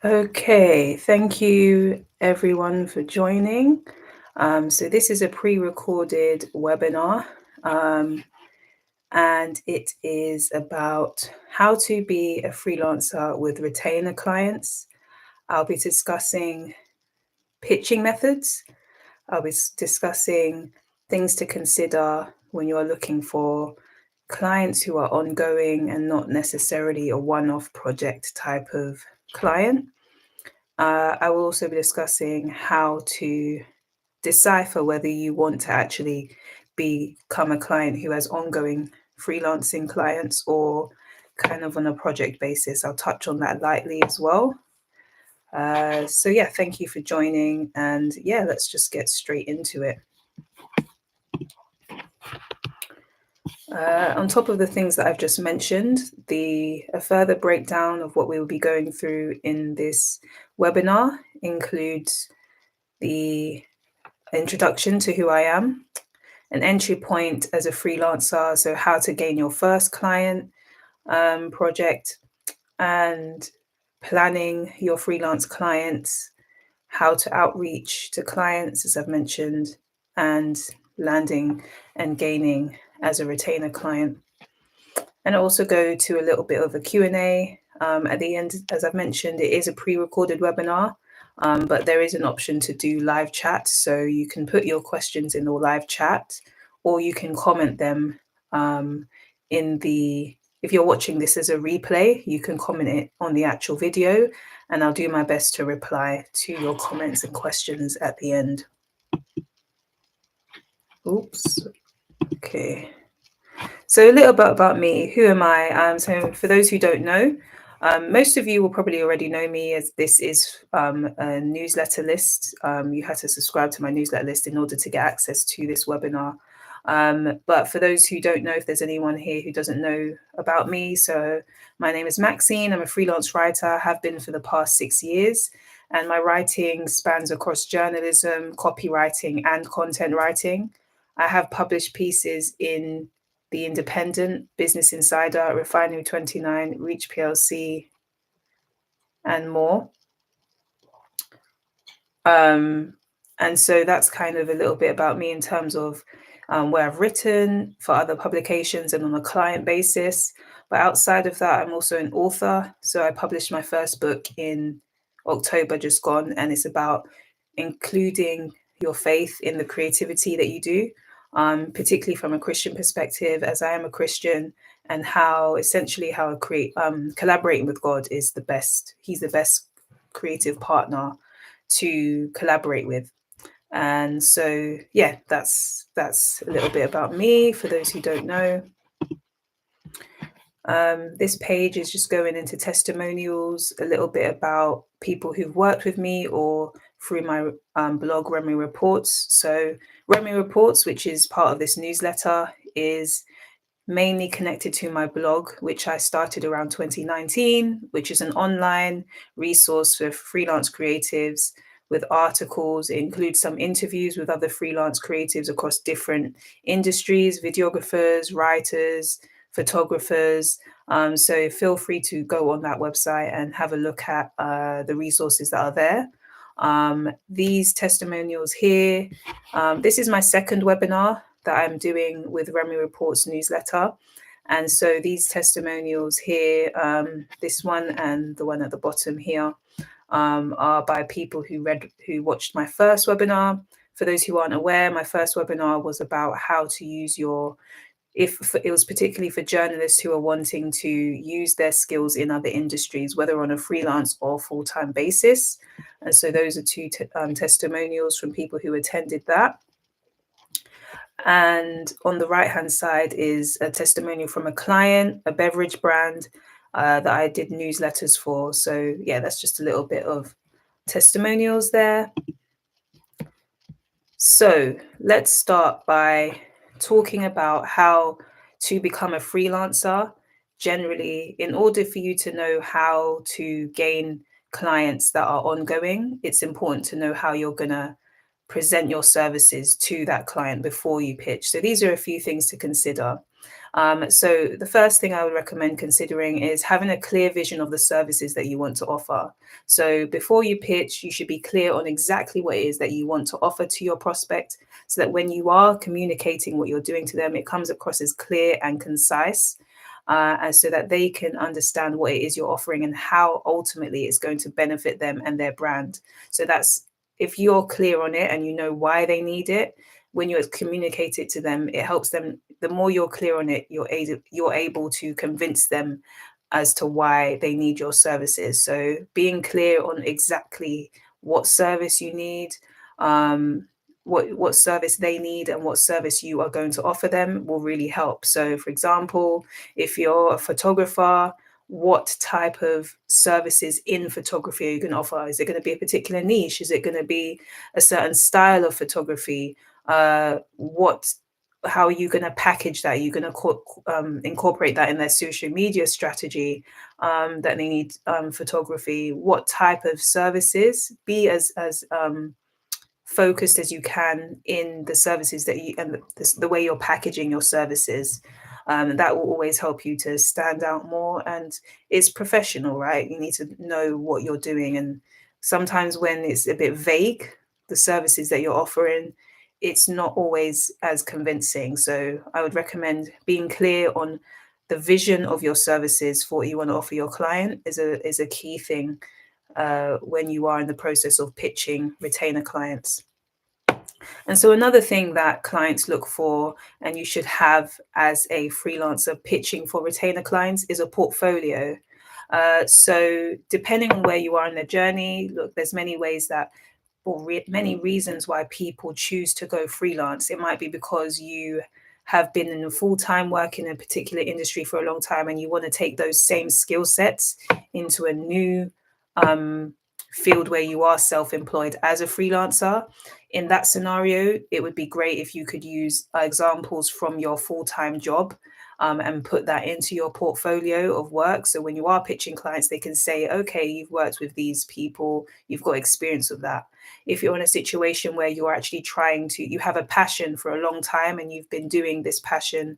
Okay, thank you everyone for joining. So this is a pre-recorded webinar, and it is about how to be a freelancer with retainer clients. I'll be discussing pitching methods. I'll be discussing things to consider when you're looking for clients who are ongoing and not necessarily a one-off project type of client. I will also be discussing how to decipher whether you want to actually become a client who has ongoing freelancing clients or kind of on a project basis. I'll touch on that lightly as well. So yeah, thank you for joining, and yeah, let's just get straight into it. On top of the things that I've just mentioned, a further breakdown of what we will be going through in this webinar includes the introduction to who I am, an entry point as a freelancer, so how to gain your first client project, and planning your freelance clients, how to outreach to clients, as I've mentioned, and landing and gaining as a retainer client. And also go to a little bit of a Q&A at the end. As I've mentioned, it is a pre-recorded webinar, but there is an option to do live chat. So you can put your questions in the live chat, or you can comment them if you're watching this as a replay, you can comment it on the actual video, and I'll do my best to reply to your comments and questions at the end. Oops. Okay. So a little bit about me. Who am I? So for those who don't know, most of you will probably already know me, as this is a newsletter list. You had to subscribe to my newsletter list in order to get access to this webinar. But for those who don't know, if there's anyone here who doesn't know about me, so my name is Maxine. I'm a freelance writer, have been for the past 6 years. And my writing spans across journalism, copywriting, and content writing. I have published pieces in The Independent, Business Insider, Refinery 29, Reach PLC, and more. And so that's kind of a little bit about me in terms of where I've written for other publications and on a client basis. But outside of that, I'm also an author. So I published my first book in October just gone, and it's about including your faith in the creativity that you do, particularly from a Christian perspective, as I am a Christian, and how collaborating with God is the best. He's the best creative partner to collaborate with. And so, yeah, that's a little bit about me for those who don't know. This page is just going into testimonials, a little bit about people who've worked with me or through my blog, Remy Reports. So Remy Reports, which is part of this newsletter, is mainly connected to my blog, which I started around 2019, which is an online resource for freelance creatives with articles. It includes some interviews with other freelance creatives across different industries, videographers, writers, photographers. So feel free to go on that website and have a look at the resources that are there. These testimonials here, this is my second webinar that I'm doing with Remy Reports newsletter. And so these testimonials here, this one and the one at the bottom here, are by people who watched my first webinar. For those who aren't aware, my first webinar was about how to use it was particularly for journalists who are wanting to use their skills in other industries, whether on a freelance or full-time basis. And so those are two testimonials from people who attended that. And on the right-hand side is a testimonial from a client, a beverage brand that I did newsletters for. So yeah, that's just a little bit of testimonials there. So let's start by talking about how to become a freelancer. Generally, in order for you to know how to gain clients that are ongoing, it's important to know how you're going to present your services to that client before you pitch. So these are a few things to consider. So the first thing I would recommend considering is having a clear vision of the services that you want to offer. So before you pitch, you should be clear on exactly what it is that you want to offer to your prospect, so that when you are communicating what you're doing to them, it comes across as clear and concise. And so that they can understand what it is you're offering and how ultimately it's going to benefit them and their brand. So that's, if you're clear on it and you know why they need it, when you communicate it to them, it helps them. The more you're clear on it, you're able to convince them as to why they need your services. So being clear on exactly what service you need, um, what service they need, and what service you are going to offer them will really help. So, for example, if you're a photographer, what type of services in photography are you going to offer? Is it going to be a particular niche? Is it going to be a certain style of photography? What How are you going to package that? Are you going to incorporate that in their social media strategy, that they need photography? What type of services? Be as focused as you can in the services that you, and the way you're packaging your services. And that will always help you to stand out more. And it's professional, right? You need to know what you're doing. And sometimes when it's a bit vague, the services that you're offering, it's not always as convincing. So I would recommend being clear on the vision of your services for what you want to offer your client is a key thing when you are in the process of pitching retainer clients. And so another thing that clients look for, and you should have as a freelancer pitching for retainer clients, is a portfolio. So depending on where you are in the journey, look, there's many ways that, or many reasons why people choose to go freelance. It might be because you have been in a full-time work in a particular industry for a long time, and you want to take those same skill sets into a new field where you are self-employed as a freelancer. In that scenario, it would be great if you could use examples from your full-time job, and put that into your portfolio of work. So when you are pitching clients, they can say, okay, you've worked with these people, you've got experience of that. If you're in a situation where you're actually you have a passion for a long time and you've been doing this passion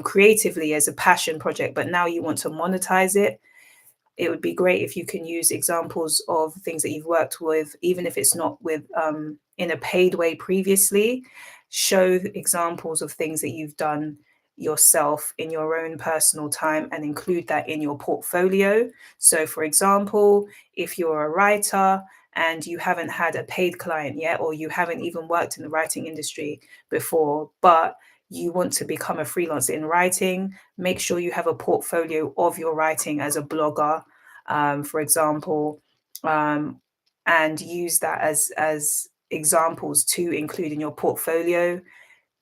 creatively as a passion project, but now you want to monetize it, it would be great if you can use examples of things that you've worked with, even if it's not with in a paid way previously. Show examples of things that you've done yourself in your own personal time and include that in your portfolio. So, for example, if you're a writer and you haven't had a paid client yet, or you haven't even worked in the writing industry before, but you want to become a freelancer in writing, make sure you have a portfolio of your writing as a blogger, for example, um, and use that as examples to include in your portfolio.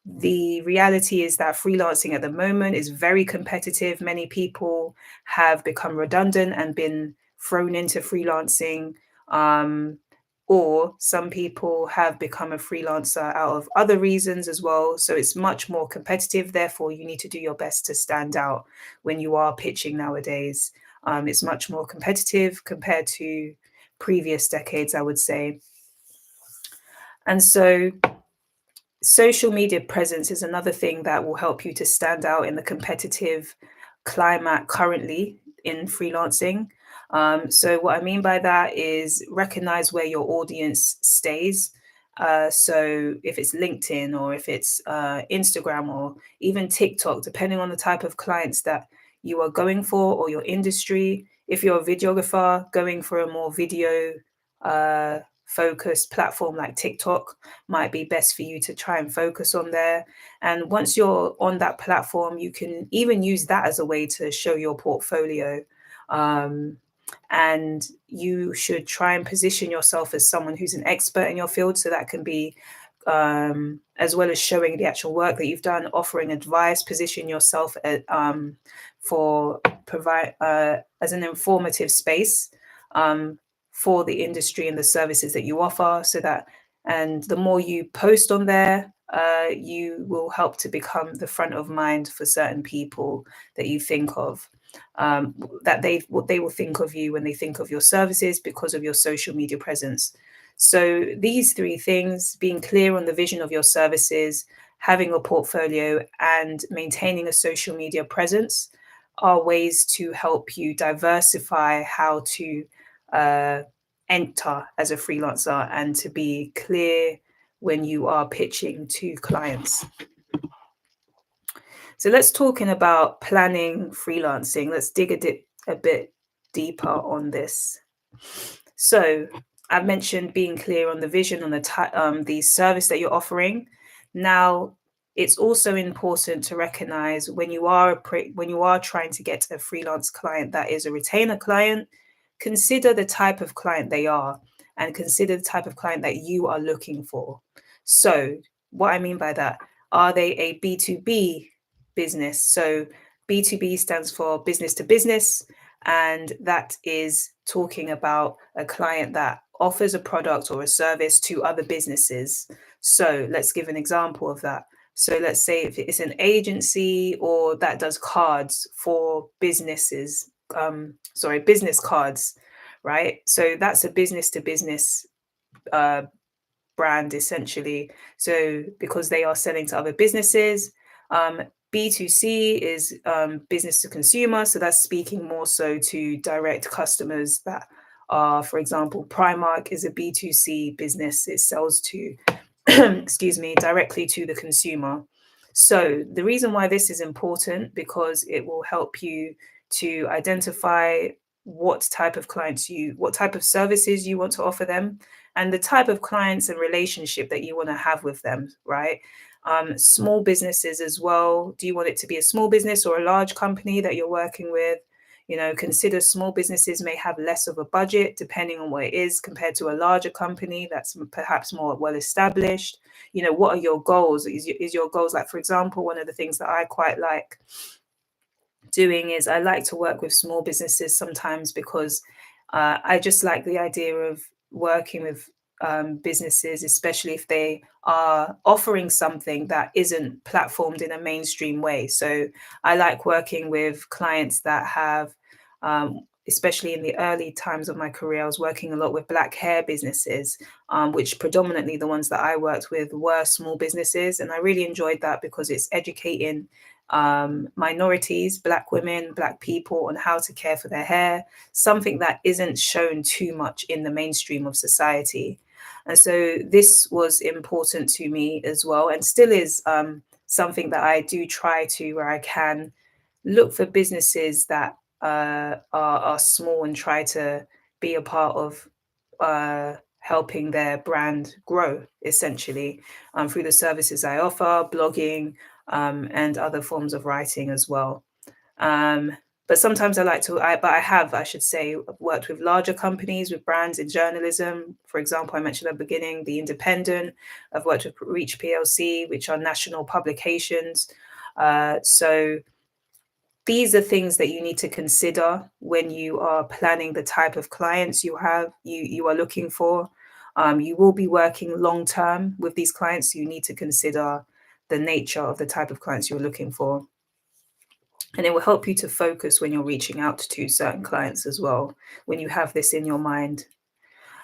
The reality is that freelancing at the moment is very competitive. Many people have become redundant and been thrown into freelancing, um, or some people have become a freelancer out of other reasons as well. So it's much more competitive. Therefore, you need to do your best to stand out when you are pitching nowadays. It's much more competitive compared to previous decades, I would say. And so social media presence is another thing that will help you to stand out in the competitive climate currently in freelancing. So what I mean by that is recognize where your audience stays. So if it's LinkedIn, or if it's Instagram, or even TikTok, depending on the type of clients that you are going for or your industry. If you're a videographer, going for a more video focused platform like TikTok might be best for you to try and focus on there. And once you're on that platform, you can even use that as a way to show your portfolio. Um, and you should try and position yourself as someone who's an expert in your field. So that can be, as well as showing the actual work that you've done, offering advice, position yourself for provide as an informative space for the industry and the services that you offer. So that, and the more you post on there, you will help to become the front of mind for certain people that you think of. That they will think of you when they think of your services because of your social media presence. So these three things: being clear on the vision of your services, having a portfolio, and maintaining a social media presence are ways to help you diversify how to enter as a freelancer and to be clear when you are pitching to clients. So let's talking about planning freelancing. Let's dig a bit deeper on this. So I've mentioned being clear on the vision, on the service that you're offering. Now, it's also important to recognize when you are trying to get a freelance client that is a retainer client, consider the type of client they are and consider the type of client that you are looking for. So, what I mean by that, are they a B2B business? So, B2B stands for business to business, and that is talking about a client that offers a product or a service to other businesses. So, let's give an example of that. So let's say if it's an agency or that does cards for businesses, business cards, right? So that's a business to business brand essentially. So because they are selling to other businesses, B2C is business to consumer. So that's speaking more so to direct customers that are, for example, Primark is a B2C business. It sells to excuse me, directly to the consumer. So the reason why this is important, because it will help you to identify what type of services you want to offer them, and the type of clients and relationship that you want to have with them, right? Small businesses as well. Do you want it to be a small business or a large company that you're working with? Consider small businesses may have less of a budget depending on what it is compared to a larger company that's perhaps more well established. What are your goals? Is your goals, like, for example, one of the things that I quite like doing is I like to work with small businesses sometimes because I just like the idea of working with businesses, especially if they are offering something that isn't platformed in a mainstream way. So I like working with clients that have, especially in the early times of my career, I was working a lot with black hair businesses, which predominantly the ones that I worked with were small businesses. And I really enjoyed that because it's educating minorities, black women, black people on how to care for their hair, something that isn't shown too much in the mainstream of society. And so this was important to me as well, and still is something that I do try to, where I can, look for businesses that are small and try to be a part of helping their brand grow, essentially, through the services I offer, blogging, and other forms of writing as well. But sometimes I should say, worked with larger companies, with brands in journalism. For example, I mentioned at the beginning, The Independent. I've worked with Reach PLC, which are national publications. So these are things that you need to consider when you are planning the type of clients you are looking for. You will be working long term with these clients, so you need to consider the nature of the type of clients you're looking for. And it will help you to focus when you're reaching out to certain clients as well, when you have this in your mind.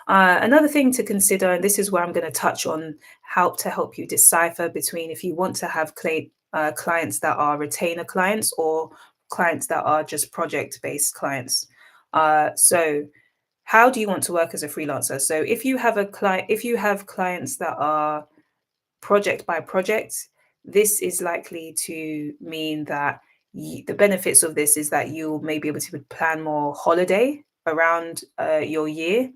Another thing to consider, and this is where I'm going to touch on how to help you decipher between if you want to have clients that are retainer clients or clients that are just project-based clients. So how do you want to work as a freelancer? So if you have clients that are project by project, this is likely to mean that the benefits of this is that you may be able to plan more holiday around your year.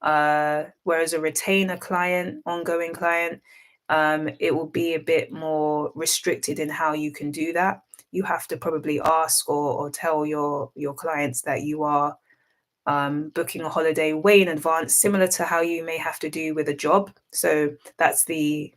Whereas a retainer client, ongoing client, it will be a bit more restricted in how you can do that. You have to probably ask or tell your clients that you are booking a holiday way in advance, similar to how you may have to do with a job. So that's the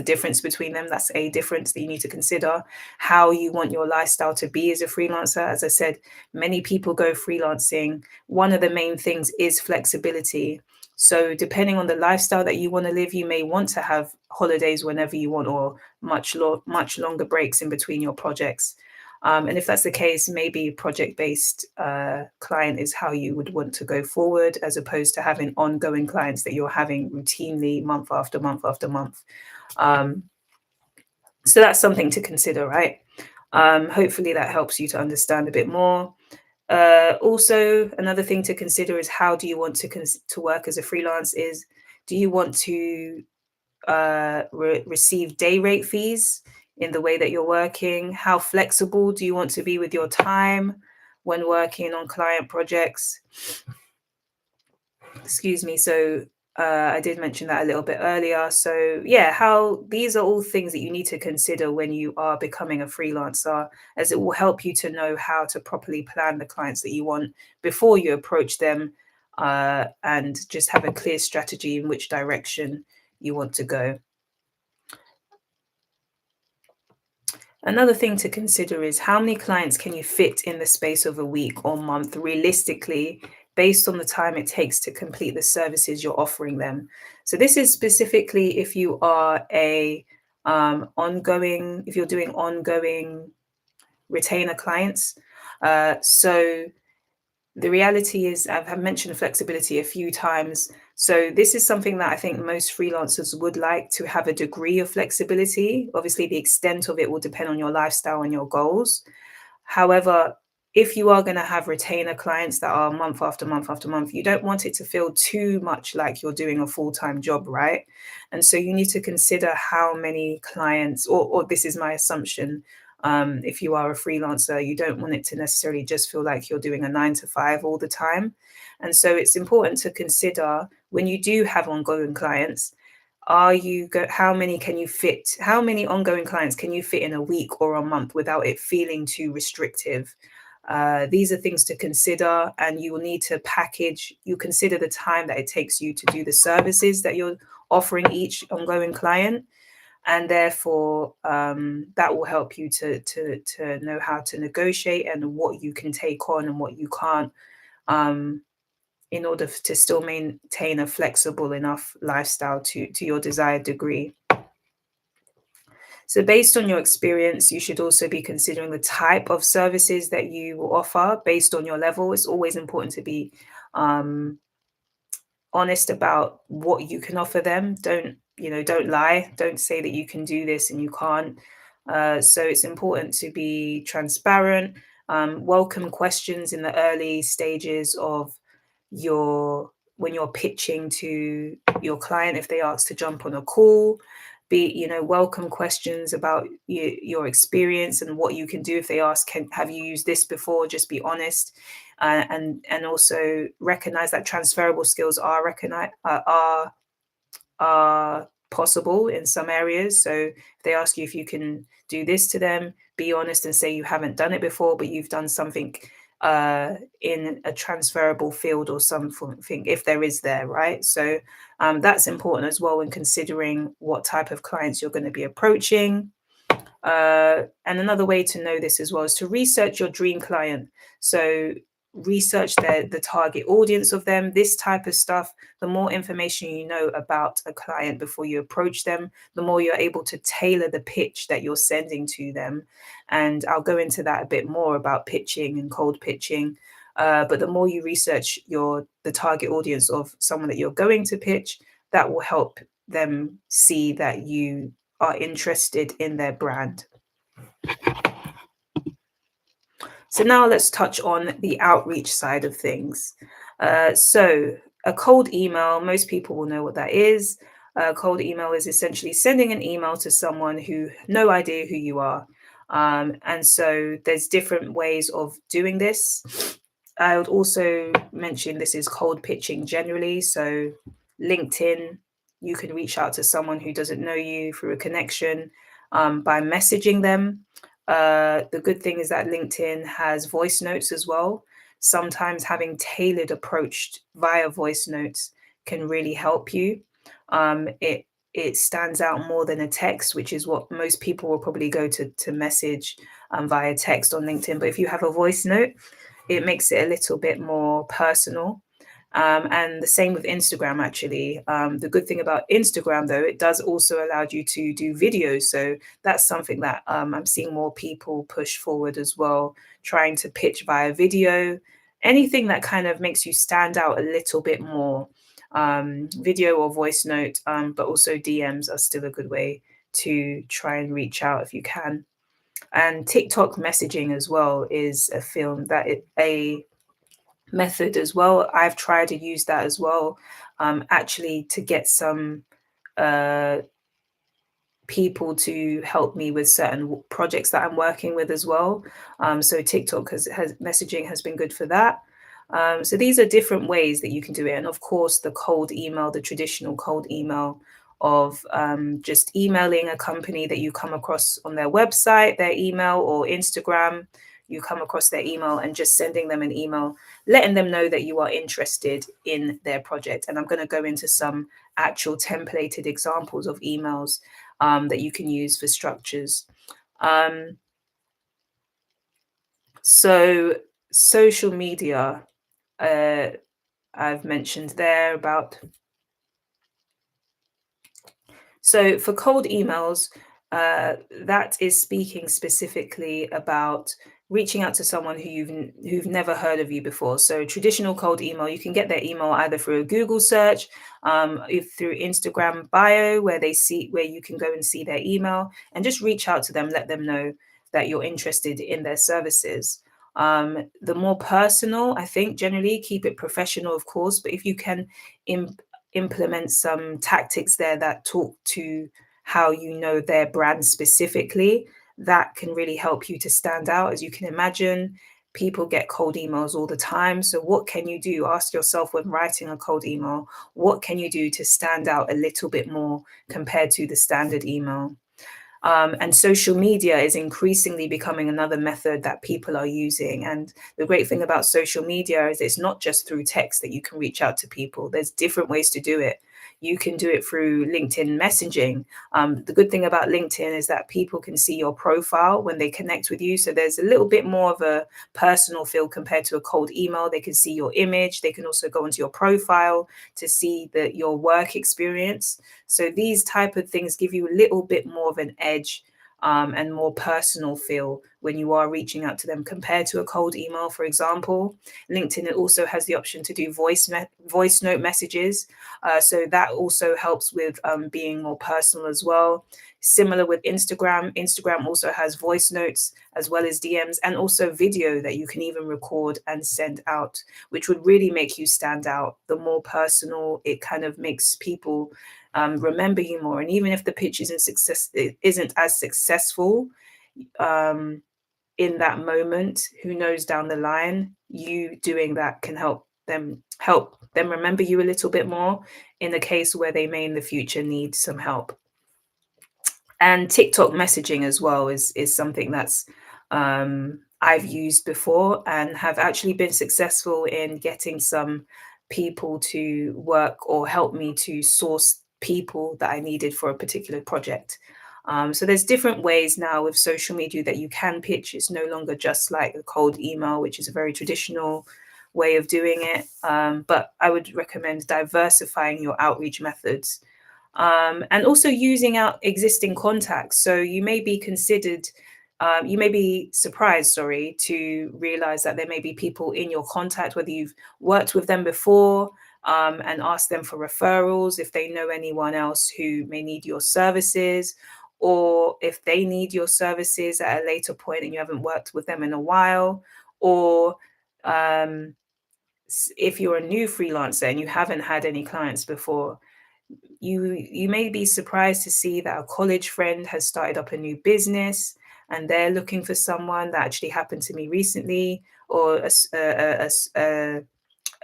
difference between them. That's a difference that you need to consider, how you want your lifestyle to be as a freelancer. As I said, many people go freelancing. One of the main things is flexibility. So depending on the lifestyle that you want to live, you may want to have holidays whenever you want, or much longer breaks in between your projects. And if that's the case, maybe project-based client is how you would want to go forward, as opposed to having ongoing clients that you're having routinely month after month after month. So that's something to consider, right? Hopefully that helps you to understand a bit more. Also, another thing to consider is how do you want to work as a freelance? Is do you want to receive day rate fees in the way that you're working? How flexible do you want to be with your time when working on client projects? Excuse me. So I did mention that a little bit earlier. So yeah, how these are all things that you need to consider when you are becoming a freelancer, as it will help you to know how to properly plan the clients that you want before you approach them, and just have a clear strategy in which direction you want to go. Another thing to consider is how many clients can you fit in the space of a week or month realistically, based on the time it takes to complete the services you're offering them. So this is specifically if you are a ongoing, if you're doing ongoing retainer clients. So the reality is, I've mentioned flexibility a few times. So this is something that I think most freelancers would like to have a degree of flexibility. Obviously, the extent of it will depend on your lifestyle and your goals. However, if you are going to have retainer clients that are month after month after month, you don't want it to feel too much like you're doing a full-time job, right? And so you need to consider how many clients, or this is my assumption, if you are a freelancer, you don't want it to necessarily just feel like you're doing a 9 to 5 all the time. And so it's important to consider when you do have ongoing clients, how many can you fit? How many ongoing clients can you fit in a week or a month without it feeling too restrictive? These are things to consider, and you will need to package. You consider the time that it takes you to do the services that you're offering each ongoing client, and therefore that will help you to know how to negotiate and what you can take on and what you can't, um, in order to still maintain a flexible enough lifestyle to your desired degree. So based on your experience, you should also be considering the type of services that you will offer based on your level. It's always important to be um, honest about what you can offer them. Don't lie. Don't say that you can do this and you can't. So it's important to be transparent. Welcome questions in the early stages of your when you're pitching to your client. If they ask to jump on a call, welcome questions about your experience and what you can do. If they ask, have you used this before, just be honest. And also recognize that transferable skills are possible in some areas. So if they ask you if you can do this to them, be honest and say you haven't done it before, but you've done something in a transferable field or something, if there is there, right? So that's important as well when considering what type of clients you're going to be approaching. And another way to know this as well is to research your dream client. So research the target audience of them, this type of stuff. The more information you know about a client before you approach them, the more you're able to tailor the pitch that you're sending to them. And I'll go into that a bit more about pitching and cold pitching. But the more you research the target audience of someone that you're going to pitch, that will help them see that you are interested in their brand. So now let's touch on the outreach side of things. So a cold email, most people will know what that is. A cold email is essentially sending an email to someone who no idea who you are. And so there's different ways of doing this. I would also mention this is cold pitching generally. So LinkedIn, you can reach out to someone who doesn't know you through a connection, by messaging them. The good thing is that LinkedIn has voice notes as well. Sometimes having tailored approached via voice notes can really help you. It stands out more than a text, which is what most people will probably go to message via text on LinkedIn. But if you have a voice note, it makes it a little bit more personal. And the same with Instagram, actually. The good thing about Instagram, though, it does also allow you to do videos. So that's something that I'm seeing more people push forward as well, trying to pitch via video, anything that kind of makes you stand out a little bit more. Video or voice note, but also DMs are still a good way to try and reach out if you can. And TikTok messaging as well is a method as well. I've tried to use that as well, actually to get some uh, people to help me with certain projects that I'm working with as well. So TikTok has messaging has been good for that. So these are different ways that you can do it. And of course, the cold email, the traditional cold email of just emailing a company that you come across on their website, their email, or Instagram. You come across their email and just sending them an email, letting them know that you are interested in their project. And I'm going to go into some actual templated examples of emails that you can use for structures. Um, so social media, uh, I've mentioned there about. So for cold emails, that is speaking specifically about reaching out to someone who've never heard of you before. So traditional cold email, you can get their email either through a Google search, if through Instagram bio, where you can go and see their email and just reach out to them, let them know that you're interested in their services. The more personal, I think generally keep it professional, of course, but if you can implement some tactics there that talk to how you know their brand specifically, that can really help you to stand out. As you can imagine, people get cold emails all the time. So, what can you do? Ask yourself when writing a cold email, what can you do to stand out a little bit more compared to the standard email? And social media is increasingly becoming another method that people are using. And the great thing about social media is it's not just through text that you can reach out to people. There's different ways to do it. You can do it through LinkedIn messaging. The good thing about LinkedIn is that people can see your profile when they connect with you. So there's a little bit more of a personal feel compared to a cold email. They can see your image. They can also go onto your profile to see your work experience. So these type of things give you a little bit more of an edge, and more personal feel when you are reaching out to them compared to a cold email, for example. LinkedIn also has the option to do voice note messages. So that also helps with being more personal as well. Similar with Instagram. Instagram also has voice notes as well as DMs, and also video that you can even record and send out, which would really make you stand out. The more personal, it kind of makes people remember you more. And even if the pitch isn't as successful in that moment, who knows, down the line, you doing that can help them remember you a little bit more in the case where they may in the future need some help. And TikTok messaging as well is something that's I've used before and have actually been successful in getting some people to work or help me to source people that I needed for a particular project. So there's different ways now with social media that you can pitch. It's no longer just like a cold email, which is a very traditional way of doing it. But I would recommend diversifying your outreach methods, and also using out existing contacts. So you may be surprised, sorry, to realize that there may be people in your contact, whether you've worked with them before, and ask them for referrals if they know anyone else who may need your services, or if they need your services at a later point and you haven't worked with them in a while, or um, if you're a new freelancer and you haven't had any clients before, you may be surprised to see that a college friend has started up a new business and they're looking for someone. That actually happened to me recently, or a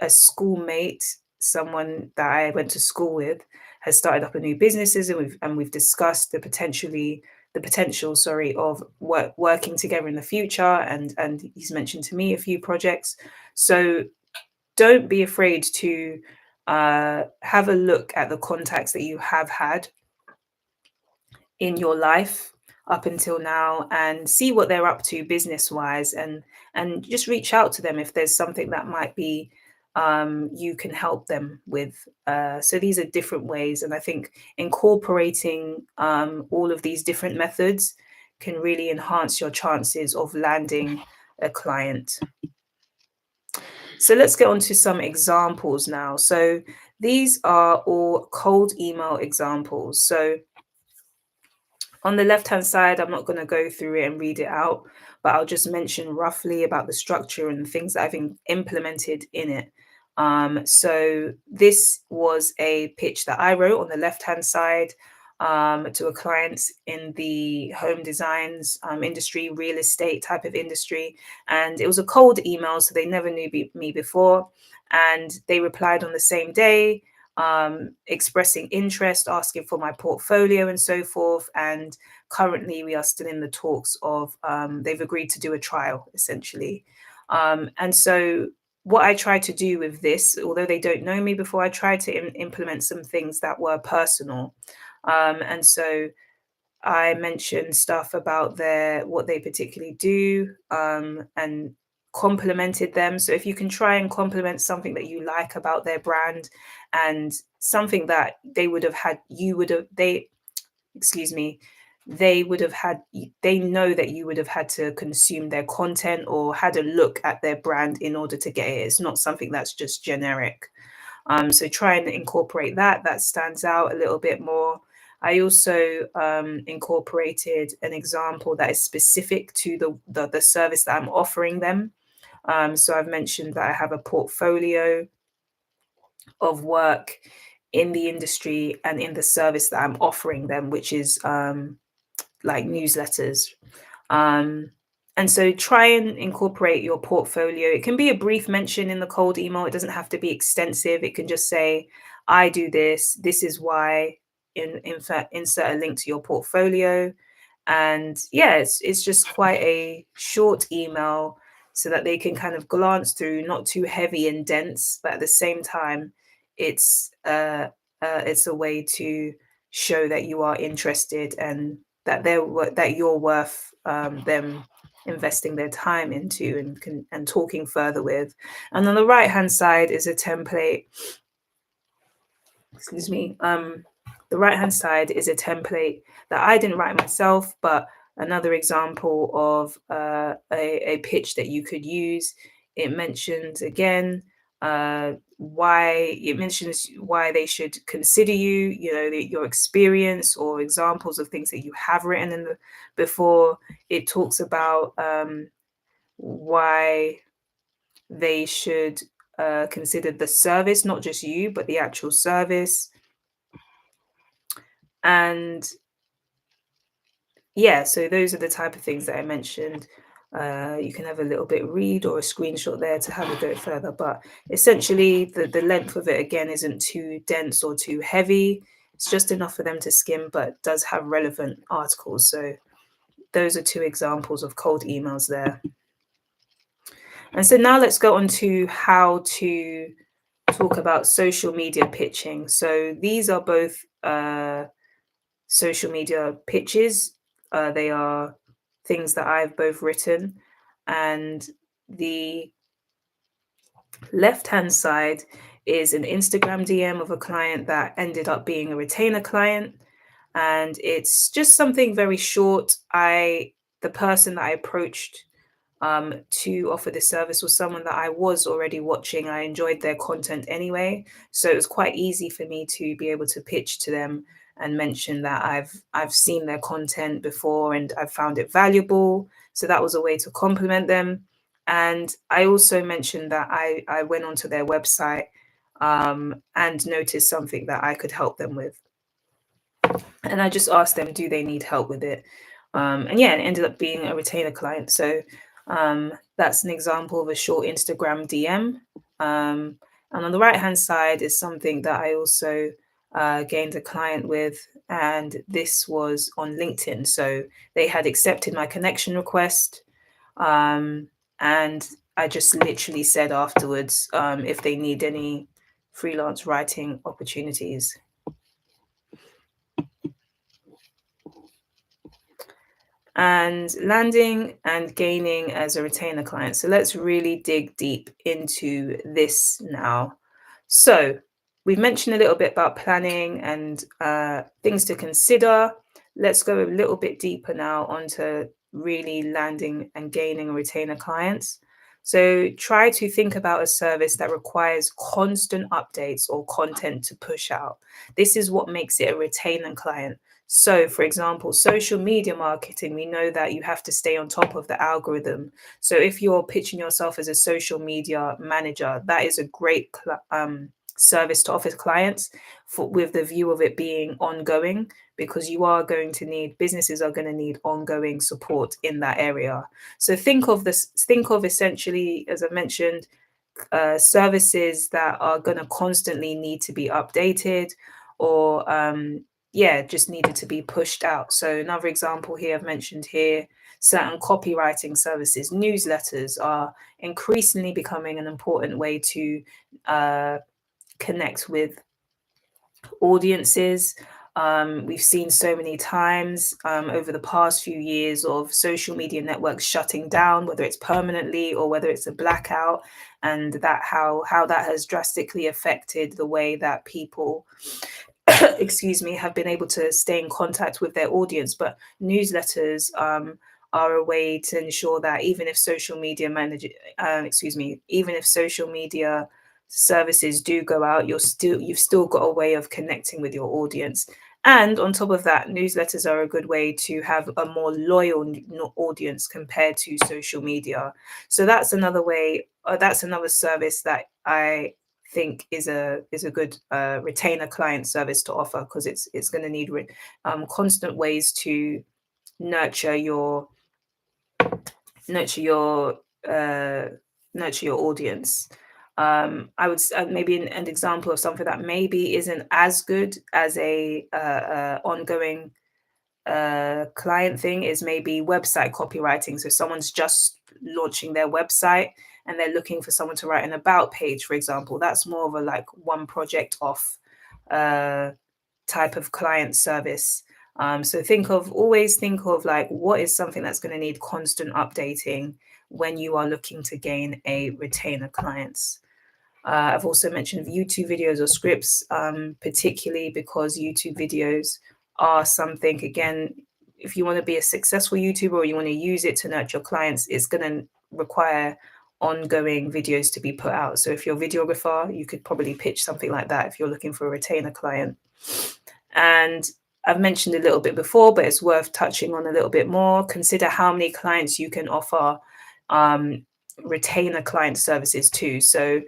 schoolmate, someone that I went to school with, has started up a new businesses, and we've discussed the potential, sorry, of working together in the future, and he's mentioned to me a few projects. So don't be afraid to have a look at the contacts that you have had in your life up until now and see what they're up to business wise, and just reach out to them if there's something that might be you can help them with. So these are different ways, and I think incorporating all of these different methods can really enhance your chances of landing a client. So let's get on to some examples now. So these are all cold email examples. So On the left-hand side, I'm not going to go through it and read it out, but I'll just mention roughly about the structure and things that I've implemented in it. So this was a pitch that I wrote on the left-hand side to a client in the home designs industry, real estate type of industry. And it was a cold email, so they never knew me before. And they replied on the same day, expressing interest, asking for my portfolio and so forth. And currently, we are still in the talks of, they've agreed to do a trial essentially. And so, what I tried to do with this, although they don't know me before, I tried to implement some things that were personal. And so, I mentioned stuff about what they particularly do, and complimented them. So if you can try and compliment something that you like about their brand and something that they would have had, you would have they excuse me, they would have had they know that you would have had to consume their content or had a look at their brand in order to get it. It's not something that's just generic. So try and incorporate that. That stands out a little bit more. I also incorporated an example that is specific to the service that I'm offering them. So I've mentioned that I have a portfolio of work in the industry and in the service that I'm offering them, which is like newsletters. Um, and so try and incorporate your portfolio. It can be a brief mention in the cold email. It doesn't have to be extensive. It can just say, I do this. This is why. In fact, insert a link to your portfolio. And yeah, it's just quite a short email so that they can kind of glance through, not too heavy and dense, but at the same time, it's it's a way to show that you are interested and that that you're worth them investing their time into and talking further with. And on the right hand side is a template. Excuse me. The right hand side is a template that I didn't write myself, but another example of a pitch that you could use. It mentions again why it mentions why they should consider you, your experience or examples of things that you have written before. It talks about why they should consider the service, not just you, but the actual service. And yeah, so those are the type of things that I mentioned. You can have a little bit read or a screenshot there to have a go further. But essentially, the length of it again isn't too dense or too heavy. It's just enough for them to skim, but does have relevant articles. So those are two examples of cold emails there. And so now let's go on to how to talk about social media pitching. So these are both social media pitches. They are things that I've both written. And the left hand side is an Instagram DM of a client that ended up being a retainer client. And it's just something very short. The person that I approached to offer this service was someone that I was already watching. I enjoyed their content anyway, so it was quite easy for me to be able to pitch to them and mention that I've seen their content before and I've found it valuable. So that was a way to compliment them. And I also mentioned that I went onto their website and noticed something that I could help them with. And I just asked them, do they need help with it? And yeah, it ended up being a retainer client. So that's an example of a short Instagram DM. And on the right hand side is something that I also gained a client with, and this was on LinkedIn. So they had accepted my connection request, and I just literally said afterwards if they need any freelance writing opportunities. And landing and gaining as a retainer client. So let's really dig deep into this now. So we've mentioned a little bit about planning and things to consider. Let's go a little bit deeper now onto really landing and gaining retainer clients. So try to think about a service that requires constant updates or content to push out. This is what makes it a retainer client. So, for example, social media marketing, we know that you have to stay on top of the algorithm. So, if you're pitching yourself as a social media manager, that is a great service to offer clients with the view of it being ongoing, because you are going to need businesses are going to need ongoing support in that area. So, think of essentially, as I mentioned, services that are going to constantly need to be updated, or yeah, just needed to be pushed out. So another example here I've mentioned here, certain copywriting services, newsletters are increasingly becoming an important way to uh, connect with audiences. We've seen so many times over the past few years of social media networks shutting down, whether it's permanently or whether it's a blackout, and that how that has drastically affected the way that people excuse me, have been able to stay in contact with their audience. But newsletters are a way to ensure that even if even if social media services do go out, you've still got a way of connecting with your audience. And on top of that, newsletters are a good way to have a more loyal audience compared to social media. So that's another way. That's another service that I think is a good retainer client service to offer, because it's going to need constant ways to nurture your nurture your uh, nurture your audience. I would maybe an example of something that maybe isn't as good as a ongoing client thing is maybe website copywriting. So someone's just launching their website and they're looking for someone to write an about page, for example. That's more of a like one project off uh, type of client service. So always think of like what is something that's going to need constant updating when you are looking to gain a retainer clients. I've also mentioned YouTube videos or scripts, particularly because YouTube videos are something, again, if you want to be a successful YouTuber or you want to use it to nurture your clients, it's going to require ongoing videos to be put out. So if you're a videographer, you could probably pitch something like that if you're looking for a retainer client. And I've mentioned a little bit before, but it's worth touching on a little bit more. Consider how many clients you can offer retainer client services to. So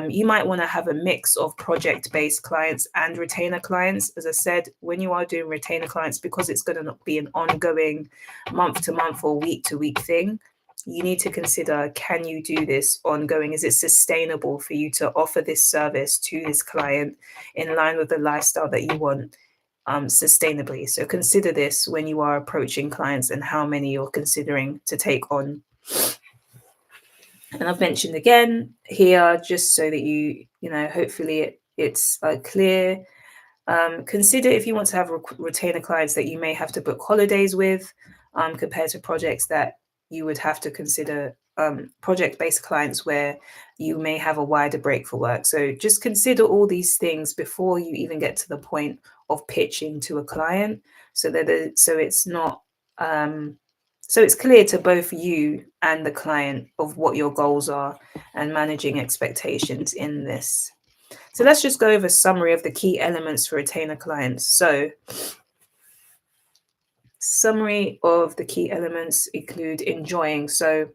you might want to have a mix of project-based clients and retainer clients. As I said, when you are doing retainer clients, because it's going to be an ongoing month-to-month or week-to-week thing, you need to consider, can you do this ongoing? Is it sustainable for you to offer this service to this client in line with the lifestyle that you want sustainably? So consider this when you are approaching clients and how many you're considering to take on. And I've mentioned again here, just so that hopefully it's clear. Consider if you want to have retainer clients that you may have to book holidays with, compared to projects that you would have to consider project-based clients where you may have a wider break for work. So just consider all these things before you even get to the point of pitching to a client, so that so it's clear to both you and the client of what your goals are and managing expectations in this. So let's just go over a summary of the key elements for retainer clients. So summary of the key elements include enjoying. So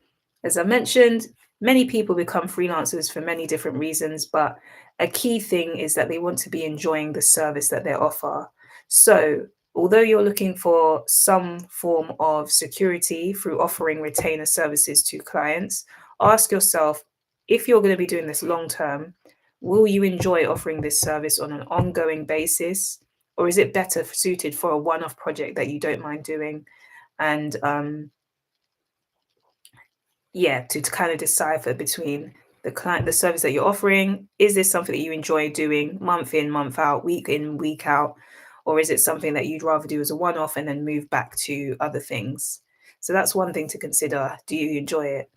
as I mentioned, many people become freelancers for many different reasons, but a key thing is that they want to be enjoying the service that they offer. So although you're looking for some form of security through offering retainer services to clients, ask yourself, if you're going to be doing this long term, will you enjoy offering this service on an ongoing basis? Or is it better suited for a one-off project that you don't mind doing? And to kind of decipher between the service that you're offering. Is this something that you enjoy doing month in, month out, week in, week out? Or is it something that you'd rather do as a one-off and then move back to other things? So that's one thing to consider. Do you enjoy it?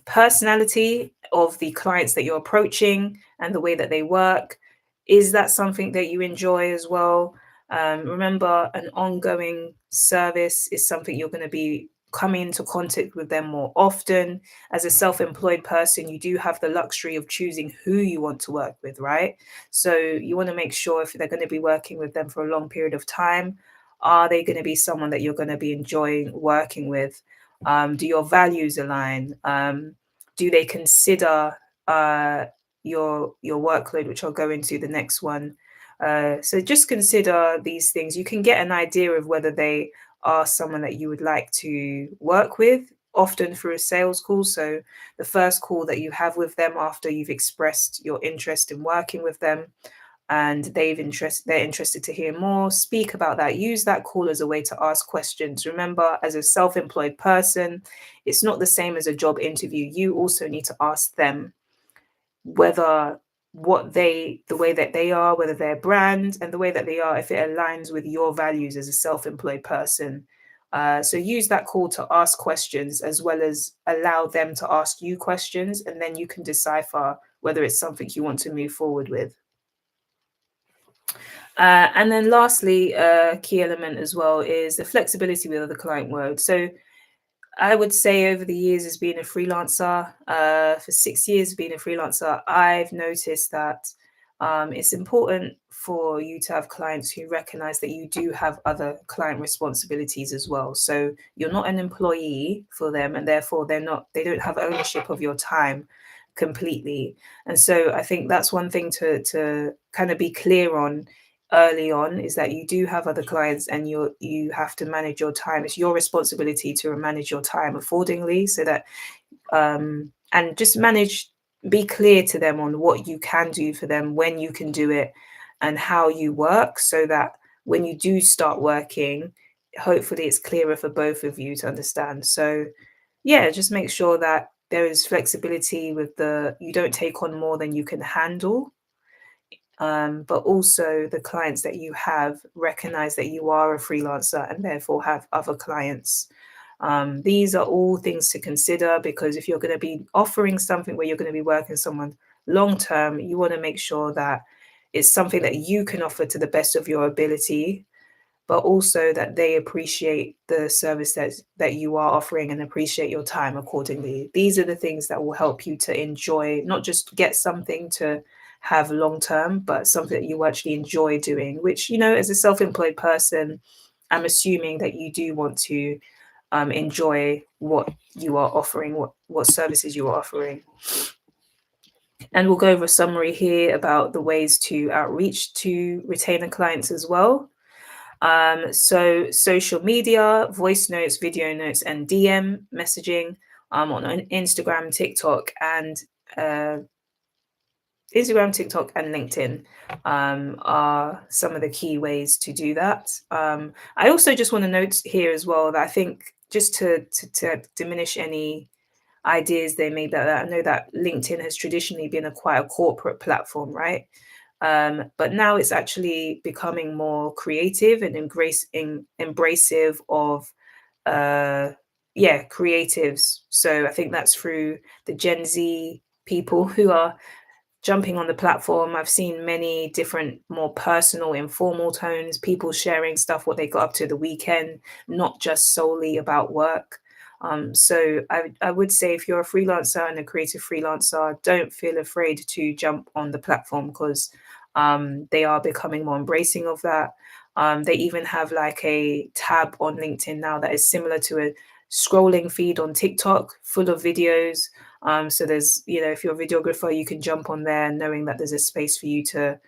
Personality of the clients that you're approaching and the way that they work. Is that something that you enjoy as well? Remember, an ongoing service is something you're going to be coming into contact with them more often. As a self-employed person, you do have the luxury of choosing who you want to work with, right? So you want to make sure if they're going to be working with them for a long period of time, are they going to be someone that you're going to be enjoying working with? Do your values align? Do they consider your workload, which I'll go into the next one? So just consider these things. You can get an idea of whether they are someone that you would like to work with, often through a sales call. So the first call that you have with them after you've expressed your interest in working with them and they're interested to hear more, speak about that. Use that call as a way to ask questions. Remember, as a self-employed person, it's not the same as a job interview. You also need to ask them whether the way that they are, whether their brand and the way that they are, if it aligns with your values as a self-employed person. So use that call to ask questions as well as allow them to ask you questions, and then you can decipher whether it's something you want to move forward with. And then lastly, a key element as well is the flexibility with the client world. So I would say over the years as being a freelancer, for 6 years being a freelancer, I've noticed that it's important for you to have clients who recognize that you do have other client responsibilities as well. So you're not an employee for them, and therefore they don't have ownership of your time completely. And so I think that's one thing to kind of be clear on early on, is that you do have other clients and you have to manage your time. It's your responsibility to manage your time accordingly, so that and just be clear to them on what you can do for them, when you can do it, and how you work, so that when you do start working, hopefully it's clearer for both of you to understand. So yeah, just make sure that there is flexibility with you don't take on more than you can handle, but also the clients that you have recognize that you are a freelancer and therefore have other clients. These are all things to consider, because if you're going to be offering something where you're going to be working with someone long term, you want to make sure that it's something that you can offer to the best of your ability, but also that they appreciate the service that you are offering and appreciate your time accordingly. These are the things that will help you to enjoy, not just get something to have long term, but something that you actually enjoy doing, which, as a self-employed person, I'm assuming that you do want to enjoy what you are offering, what services you are offering. And we'll go over a summary here about the ways to outreach to retainer clients as well. So social media, voice notes, video notes, and DM messaging on Instagram, uh, TikTok, and LinkedIn are some of the key ways to do that. I also just want to note here as well that I think, just to diminish any ideas they made, that I know that LinkedIn has traditionally been quite a corporate platform, right? But now it's actually becoming more creative and embracive of creatives. So I think that's through the Gen Z people who are jumping on the platform. I've seen many different, more personal, informal tones, people sharing stuff, what they got up to the weekend, not just solely about work. So I would say, if you're a freelancer and a creative freelancer, don't feel afraid to jump on the platform, because they are becoming more embracing of that. They even have like a tab on LinkedIn now that is similar to a scrolling feed on TikTok, full of videos. So there's, if you're a videographer, you can jump on there knowing that there's a space for you to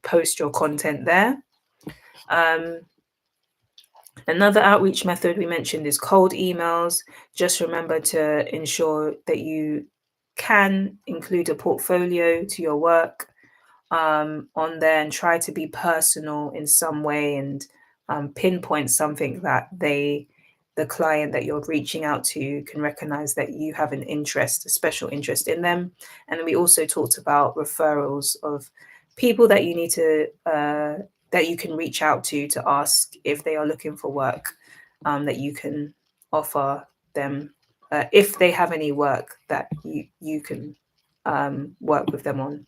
post your content there. Another outreach method we mentioned is cold emails. Just remember to ensure that you can include a portfolio to your work on there, and try to be personal in some way, and pinpoint something that the client that you're reaching out to can recognize that you have a special interest in them. And then we also talked about referrals of people that you need to that you can reach out to ask if they are looking for work, that you can offer them, if they have any work that you can work with them on.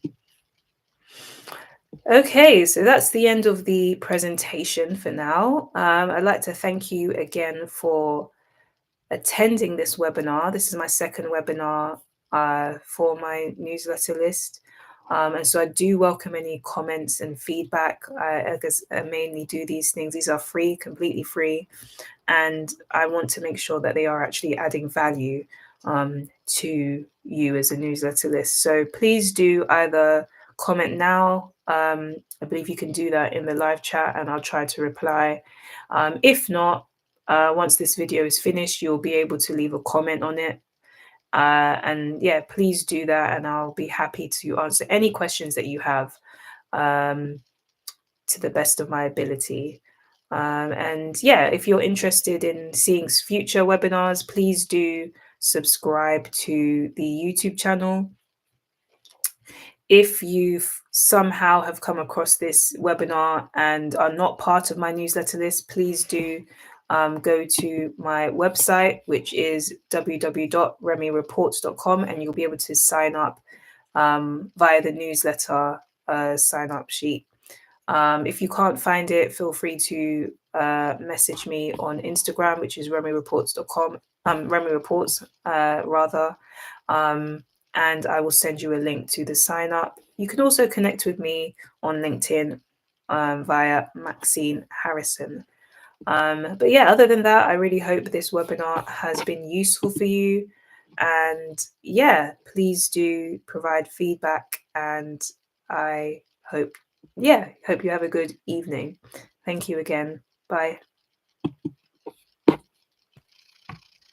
Okay, so that's the end of the presentation for now. I'd like to thank you again for attending this webinar. This is my second webinar for my newsletter list. And so I do welcome any comments and feedback. I guess I mainly do these things. These are free, completely free. And I want to make sure that they are actually adding value to you as a newsletter list. So please do either comment now. I believe you can do that in the live chat and I'll try to reply. If not, once this video is finished, you'll be able to leave a comment on it. And yeah, please do that, and I'll be happy to answer any questions that you have to the best of my ability. And yeah, if you're interested in seeing future webinars, please do subscribe to the YouTube channel. If you somehow have come across this webinar and are not part of my newsletter list, please do go to my website, which is www.remyreports.com, and you'll be able to sign up via the newsletter sign up sheet. If you can't find it, feel free to message me on Instagram, which is remyreports.com, Remy Reports, rather. And I will send you a link to the sign up. You can also connect with me on LinkedIn via Maxine Harrison. But yeah, other than that, I really hope this webinar has been useful for you. And yeah, please do provide feedback. And I hope you have a good evening. Thank you again. Bye.